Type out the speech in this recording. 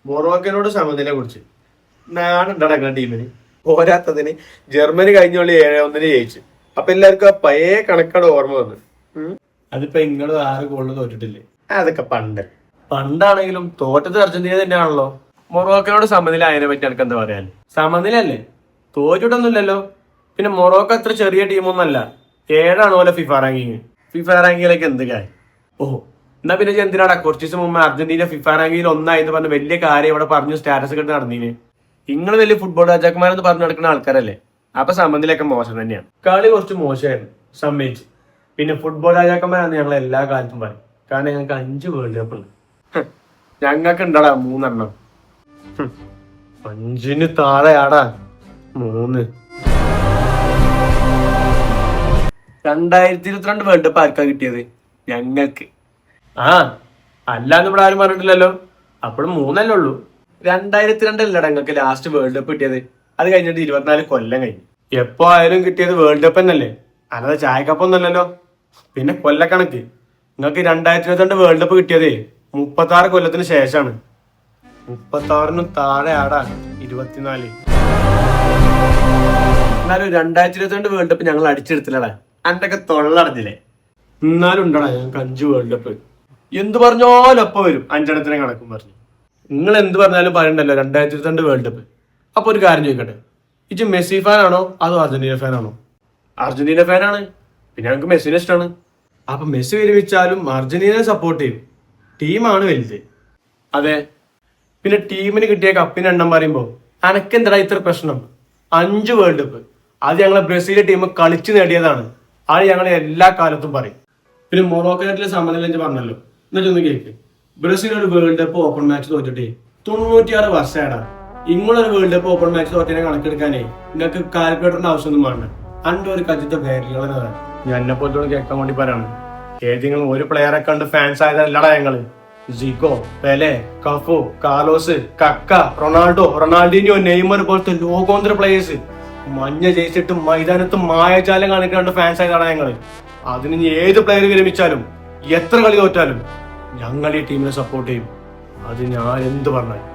മൊറോക്കനോട് സമനിലെ കുറിച്ച് നാടുണ്ടടങ്ങ ടീമിന്. പോരാത്തതിന് ജർമ്മനി കഴിഞ്ഞോളി 7-1 ജയിച്ചു. അപ്പൊ എല്ലാവർക്കും ആ പഴയ കണക്കാണ് ഓർമ്മ വന്നത്. അതിപ്പോ ഇങ്ങളും 6 ഗോളിന് തോറ്റിട്ടില്ലേ? അതൊക്കെ പണ്ടാണെങ്കിലും തോറ്റത് അർജന്റീന തന്നെയാണല്ലോ. മൊറോക്കനോട് സമനില അതിനെ പറ്റി എനിക്ക് എന്താ പറയാൻ? സമനില അല്ലേ, തോറ്റിട്ടൊന്നുമില്ലല്ലോ. പിന്നെ മൊറോക്ക അത്ര ചെറിയ ടീമൊന്നല്ല. 7 പോലെ ഫിഫ റാങ്കിങ്ങിലേക്ക് എന്ത് കാര്യം? ഓഹോ, എന്നാ പിന്നെ എന്തിനാടാ കുറച്ച് ദിവസം മുമ്പ് അർജന്റീന ഫിഫ റാങ്കിങ്ങിൽ 1 എന്ന് പറഞ്ഞ വലിയ കാര്യം ഇവിടെ പറഞ്ഞു സ്റ്റാറ്റസ് ഒക്കെ നടന്നീന്. നിങ്ങൾ വലിയ ഫുട്ബോൾ രാജാക്കന്മാരെന്ന് പറഞ്ഞു നടക്കുന്ന ആൾക്കാരല്ലേ. അപ്പൊ സമനിലൊക്കെ മോശം തന്നെയാണ്. കളി കുറച്ച് മോശമായിരുന്നു, സമ്മതിച്ചു. പിന്നെ ഫുട്ബോൾ രാജാക്കന്മാരാണ് ഞങ്ങൾ എല്ലാ കാലത്തും പറയും. കാരണം ഞങ്ങൾക്ക് 5 വേൾഡ് കപ്പ് ഉണ്ട്. ഞങ്ങൾക്ക് ഉണ്ടടാ 3 5 താഴെയാടാ 3. 2022 വേൾഡ് കപ്പ് ആർക്കാ കിട്ടിയത്? ഞങ്ങൾക്ക്. അല്ലാന്ന് ഇവിടെ ആരും പറഞ്ഞിട്ടില്ലല്ലോ. അപ്പോഴും 3 ഉള്ളൂ. 2002 അല്ലടാ ഞങ്ങൾക്ക് ലാസ്റ്റ് വേൾഡ് കപ്പ് കിട്ടിയത്. അത് കഴിഞ്ഞിട്ട് 24 കൊല്ലം കഴിഞ്ഞു. എപ്പോ ആയാലും കിട്ടിയത് വേൾഡ് കപ്പ് എന്നല്ലേ, അല്ലാതെ ചായ കപ്പൊന്നല്ലല്ലോ. പിന്നെ കൊല്ലക്കണക്ക്. നിങ്ങൾക്ക് 2022 വേൾഡ് കപ്പ് കിട്ടിയതേ 36 കൊല്ലത്തിന് ശേഷമാണ്. 36 താഴെ ആടാ 24. എന്നാലും 2022 വേൾഡ് കപ്പ് ഞങ്ങൾ അടിച്ചെടുത്തില്ലടാ. അൻ്റെയൊക്കെ തൊള്ളടഞ്ഞില്ലേ? എന്നാലും ഉണ്ടടാ ഞങ്ങൾക്ക് 5 വേൾഡ് കപ്പ്. എന്ത് പറഞ്ഞാലും ഒപ്പം വരും 5 കണക്കും പറഞ്ഞു. നിങ്ങൾ എന്ത് പറഞ്ഞാലും പറയണ്ടല്ലോ 2022 വേൾഡ് കപ്പ്. അപ്പൊ ഒരു കാര്യം ചോദിക്കട്ടെ, ഇത് മെസ്സി ഫാനാണോ അതോ അർജന്റീന ഫാനാണോ? അർജന്റീന ഫാനാണ്. പിന്നെ ഞങ്ങൾക്ക് മെസ്സിനെ ഇഷ്ടമാണ്. അപ്പൊ മെസ്സി വിരമിച്ചാലും അർജന്റീനയെ സപ്പോർട്ട് ചെയ്യും. ടീമാണ് വലുത്. അതെ, പിന്നെ ടീമിന് കിട്ടിയ കപ്പിന് എണ്ണം പറയുമ്പോ അനക്കെന്താ ഇത്ര പ്രശ്നം? 5 വേൾഡ് കപ്പ് അത് ഞങ്ങളെ ബ്രസീലിലെ ടീം കളിച്ചു നേടിയതാണ്. അത് ഞങ്ങൾ എല്ലാ കാലത്തും പറയും. പിന്നെ മൊറോക്കനായിട്ടിലെ സമനില പറഞ്ഞല്ലോ, എന്നിട്ടൊന്ന് കേൾക്ക്. ബ്രസീൽ ഒരു വേൾഡ് കപ്പ് ഓപ്പൺ മാച്ച് തോറ്റിട്ടേ 96 വർഷമായിടാ. ഇങ്ങളൊരു വേൾഡ് കപ്പ് ഓപ്പൺ മാച്ച് തോറ്റിനെ കണക്കെടുക്കാനേ നിങ്ങൾക്ക് കാൽക്കുലേറ്ററിന്റെ ആവശ്യമൊന്നും വേണ്ട. ഒരു കജിത്തെ പേരുകളാണ് ഞാൻ എന്നെ പോലത്തോട് കേൾക്കാൻ വേണ്ടി പറയാണ്. ഏതെങ്കിലും ഒരു പ്ലെയറെ കണ്ട് ഫാൻസ് ആയതല്ലടാ ഞങ്ങള്. സിഗോ, പെലെ, കഫു, കാർലോസ്, കക്ക, റൊണാൾഡീനിയോ, നെയ്മർ പോലത്തെ ലോകോത്തര പ്ലേയേഴ്സ് മഞ്ഞ ജയിച്ചിട്ട് മൈതാനത്ത് മായജാലം കാണിക്കാണ്ട് ഫാൻസ് ആയതാണ് ഞങ്ങള്. അതിന് ഏത് പ്ലെയർ വിരമിച്ചാലും എത്ര കളി തോറ്റാലും ഞങ്ങൾ ഈ ടീമിനെ സപ്പോർട്ട് ചെയ്യും. അത് ഞാൻ എന്ത് പറഞ്ഞാലും.